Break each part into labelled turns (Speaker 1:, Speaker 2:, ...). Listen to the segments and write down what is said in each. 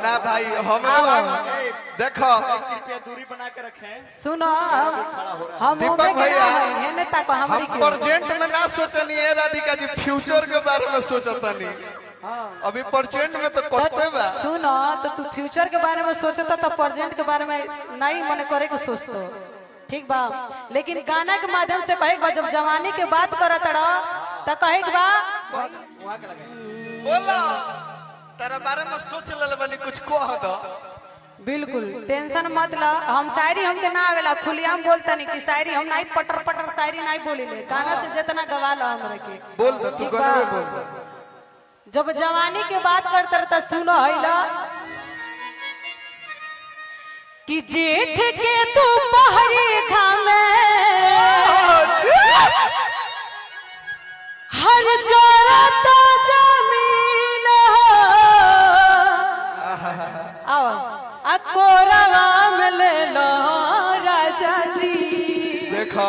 Speaker 1: ना भाई हमें देखो
Speaker 2: कृपया दूरी बना के रखें।
Speaker 3: सुनो हम
Speaker 1: दीपक भैया
Speaker 3: हम
Speaker 1: प्रेजेंट में ना सोचनी है राधिका जी, फ्यूचर के बारे में सोचतनी। अभी प्रेजेंट में तो करते बा।
Speaker 3: सुनो तो तू फ्यूचर के बारे में सोचता तो प्रेजेंट के बारे में नहीं मन करे को सोचतो, ठीक बा। लेकिन गाना के माध्यम से कहे बा जब जवानी के बात करत रह तो कहे बा
Speaker 1: बोला तेरा बारे में सोच ले बनी कुछ कह दो।
Speaker 3: बिल्कुल टेंशन मत ला, हम शायरी हमके ना आवेला, खुलियाम बोलता नहीं कि शायरी हम नहीं पटर पटर शायरी नहीं बोलीले, गाना से जितना गवा लो हमरा के
Speaker 1: बोल दे तू गाना में बोल दे।
Speaker 3: जब जवानी के बात करते रहता सुनो हैला कि जेठ के तू पहरी घामे हर जोरा तो जमीन आओ अकोरवा में ले लो राजा जी।
Speaker 1: देखो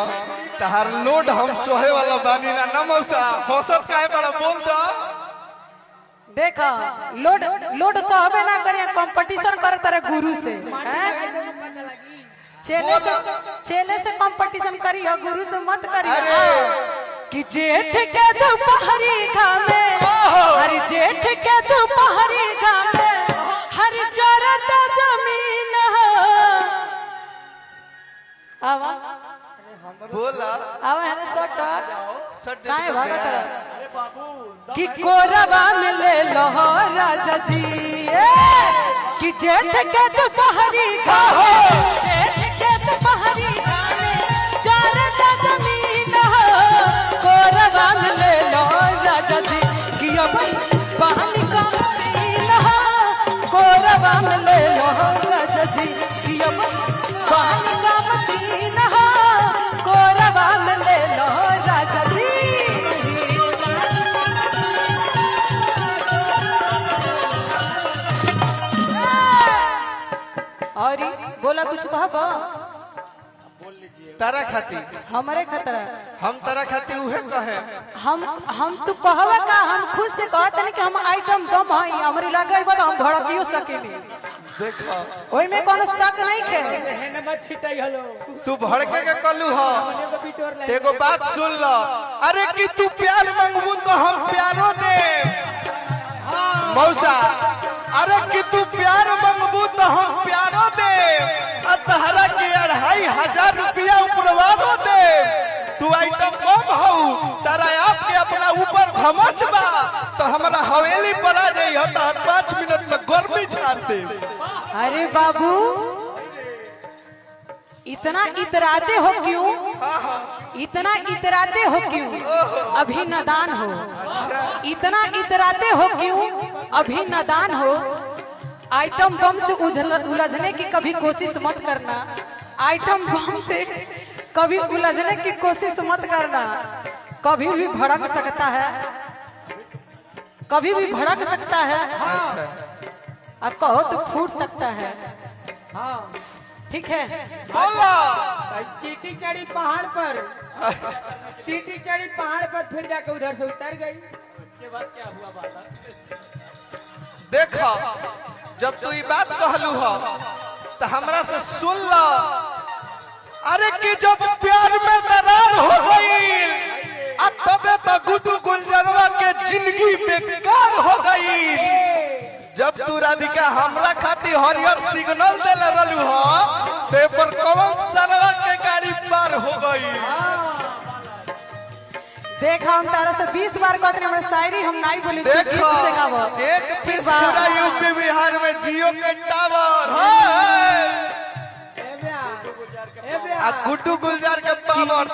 Speaker 1: तहार लोड हम सोहे वाला बानी ना नमोसा हौसत काहे बड़ा बोल दो।
Speaker 3: देखा लोड लोड सहबे ना करिए, कंपटीशन करे तारे गुरु से चेले से कंपटीशन करियो, गुरु से मत करियो। कि जेठ के दोपहरी घामे हर जेठ के दोपहरी घामे हर जरत जमीन आवा
Speaker 1: बोला
Speaker 3: आवा है ना
Speaker 1: सट
Speaker 3: काहे भागत रह
Speaker 2: अरे बाबू
Speaker 3: कि कोरबा में ले लो राजा जी कि जेठ के दोपहरी घामे जेठ के दोपहरी घामे जरत जमीन कोरबा में ले लो राजा जी कि अब पानी का महीन कोरबा में ले लो राजा जी कि अब पानी का महीन कोरबा में ले लो राजा जी। और बोला कुछ कहबा
Speaker 1: तारा खाती
Speaker 3: हमारे खतरा
Speaker 1: हम तारा खाती उहे कहे
Speaker 3: हम तू कहवा का हम खुद से कहत नहीं कि हम आइटम बम हई हमरी लगे बा हम भड़कियो सकेली।
Speaker 1: देखो
Speaker 3: ओई में कोनो शक नहीं के
Speaker 2: हेने मत छिटाई हलो
Speaker 1: तू भड़के के कलू हो।
Speaker 2: को बिटोर ले
Speaker 1: एगो बात सुन लो, अरे कि तू प्यार मांगबू तो हम प्यारो दे मौसा, अरे कि तू प्यार मांगबू तो हम प्यारो दे तहरा के 2500 रुपया उपरवादो दे। तू आइटम कम हो तारा आपके अपना ऊपर घमंड बा तो हमारा हवेली पर आ जाई हो तो 5 मिनट में गर्मी झाड़ दे।
Speaker 3: अरे बाबू इतना इतराते हो क्यों, इतना इतराते हो क्यों, अभी नादान हो। इतना इतराते हो क्यों, अभी नादान हो। आइटम बम से उलझने की कभी कोशिश मत करना, आइटम बम से कभी उलझने की कोशिश मत करना, कभी भी भड़क सकता है, कभी भी भड़क सकता है। और कहो तो फूट सकता है। हाँ ठीक है
Speaker 1: बोला
Speaker 4: चीटी चढ़ी पहाड़ पर चीटी चढ़ी पहाड़ पर फिर जाके उधर से उतर गई।
Speaker 2: उसके बाद क्या हुआ बात?
Speaker 1: देखो जब तू ये बात कहलू हो तो हमरा से सुन लो, अरे कि जब प्यार में दरार हो गई तबे तो गुड्डू गुलजरवा के जिंदगी बेकार हो गई। जब तू राधिका हमरा खाती हरियर सिग्नल देले रहलू हो ते पर कौन सरवा के गाड़ी पार हो गई।
Speaker 3: देखा हम तारा से 20 बार कहते हैं, हमारे शायरी हम नहीं बोली।
Speaker 1: देखो एक पीस पूरा यूपी बिहार में जियो के टावर आ गुड्डू गुलजार के पावर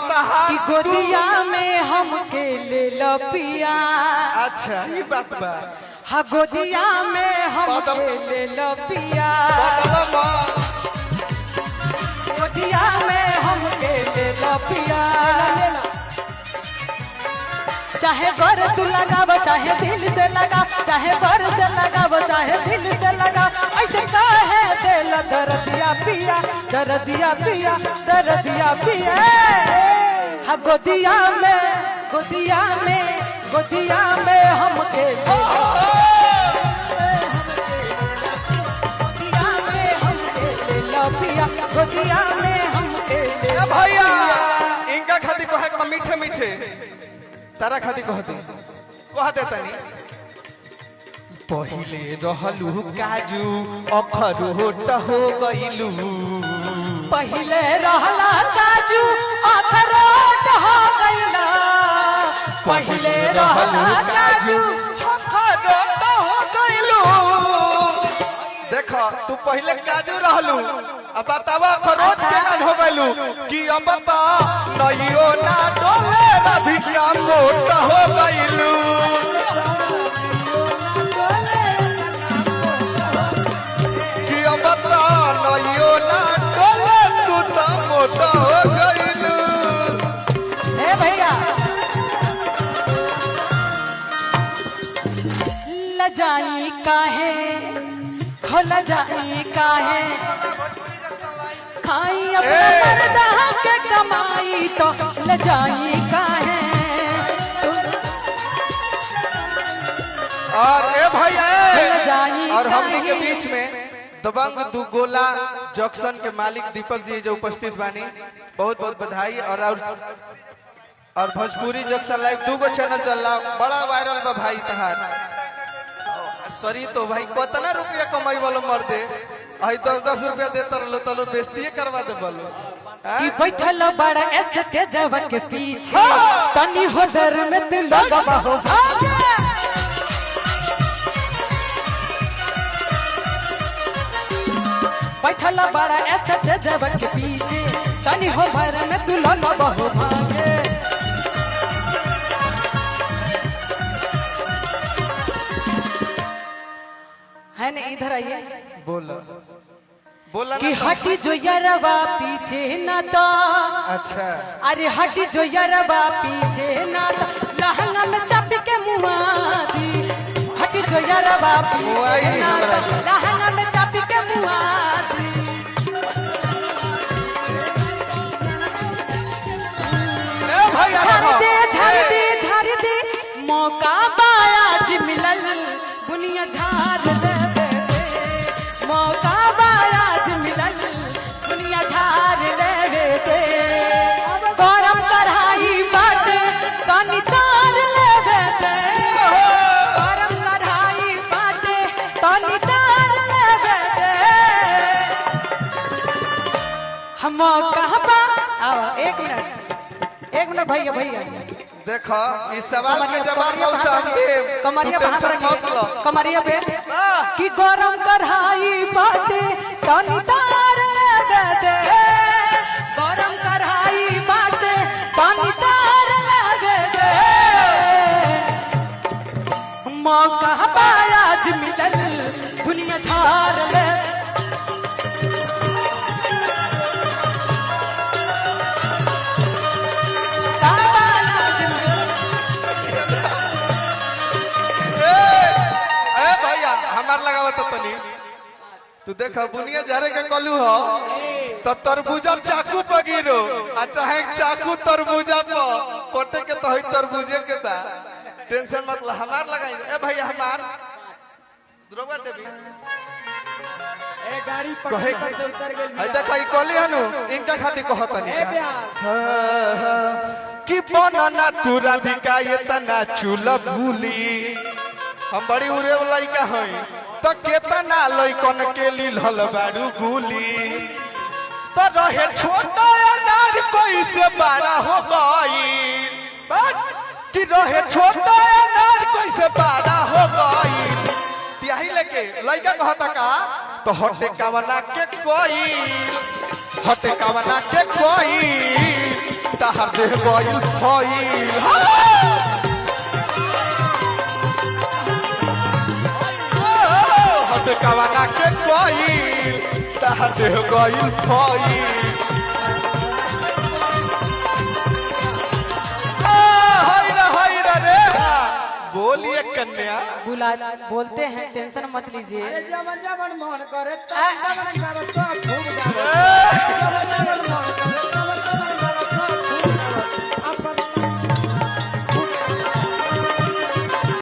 Speaker 3: कि गोदिया में हमके ले लो पिया।
Speaker 1: अच्छा ये बात बा
Speaker 3: हा गोदिया में हमके ले लो पिया, गोदिया में हमके ले लो पिया। चाहे घर तू लगाव चाहे दिल से लगा, चाहे घर से लगाव चाहे दिल से लगा, ऐसे काहे दिल दर्दिया पिया, दर्दिया पिया, दर्दिया पिया। हा गोदिया में, गोदिया में, गोदिया में हमके पिया गोदिया में हमके ले
Speaker 1: ए भैया इनका खाती कहे का मीठे मीठे तारा खाती कहते कह देता नहीं पहिले रहलू काजू अखरोट हो गइलू
Speaker 3: पहिले रहला काजू अखरोट हो गइला पहिले रहला काजू
Speaker 1: अखरोट हो गइलू देखो तू पहिले काजू रहलू अब बतावा अखरोट केना हो गइलू कि अब बता नइयो ना डोले रधिका मोट हो गइलू कि अब बता नइयो ना डोले तू तो मोट हो गइलू
Speaker 3: ए भैया लजाई काहे हो लजाई काहे खाई अपना मर्दा के कमाई तो लजाई काहे
Speaker 1: और ए भैया
Speaker 3: लजाई
Speaker 1: और हमने के
Speaker 3: काहे।
Speaker 1: बीच में दबंग दू गोला जंक्शन के मालिक दीपक जी जो उपस्थित बानी बहुत बहुत बधाई और भोजपुरी जंक्शन लाइव 2 गो चैनल चल रहा बड़ा वायरल बा भाई तहार सॉरी तो भाई कितना रुपया कमाई वालो मर्दे आई 10-10 रुपया देता रहो तलो बेइज्जती करवा दे बोलो
Speaker 3: कि बैठल बड़ा ऐसे जब के पीछे तनी हो दर में तू लगवा हो भागे बैठल बड़ा ऐसे जब के पीछे तनी हो भर में तू लगवा हो भागे है ना इधर आइए
Speaker 1: बोला बोला
Speaker 3: कि
Speaker 1: ना
Speaker 3: हटी जो यरवा पीछे ना तो
Speaker 1: अच्छा
Speaker 3: अरे हटी जो यरवा पीछे ना तो लहंगा में चाप के मुआदी हटी जो यरवा पीछे ना तो लहंगा में चाप के मुआदी
Speaker 1: ए भैया
Speaker 3: झाड़ दे मौका बाज मिलल दुनिया झाड़ दे मौका बाज मिलल दुनिया झाड़ ले दे गरम कढ़ाई बात कानी तार ले दे गरम कढ़ाई बात कानी तार ले दे हम मौका बा आओ एक मिनट भैया
Speaker 1: देखो इस सवाल के जवाब मौसा हम देव
Speaker 3: कमरिया
Speaker 1: तू टेंशन मत लो
Speaker 3: कमरिया पे कि गरम कढ़ाई बाटे तनी तार ले दे गरम कढ़ाई बाटे तनी तार ले दे मौका बाज मिलल दुनिया झाड़ ले
Speaker 1: तू देख बुनिया जरे के कलू हो तो तरबूजा चाकू पर गिरो आ चाहे चाकू तरबूजा पर कोटे के तो है तरबूजे के बा टेंशन मत ला हमार लगाई ए भैया हमार द्रोगा देवी
Speaker 2: ए गाड़ी
Speaker 1: कहे
Speaker 2: पटना से उतर गेल
Speaker 1: आई देखा ई कली हनु इनका खातिर कहतनी
Speaker 2: ए प्यार
Speaker 1: कि बनना तू राधिका ये तना चूल भूली हम बड़ी उड़े वाला लइका हई तो केतना लइकन के लीलल बाड़ू गुली तो रहे छोटा अनार कोई से बड़ा हो गई बात कि रहे छोटा अनार कोई से बड़ा हो गई तिहाई लेके लइका कहता का तो हटे कावना के कोई हटे कावना के कोई ताहर देह गइल भइल हटे कावना के कोई ताहर देह गइल भइल हाय रे बोलिए कन्या
Speaker 3: बोलते हैं टेंशन मत लीजिए
Speaker 2: अरे जमन जमन मन करे तमन जमन गावे सब खूब गावे जमन जमन मन करे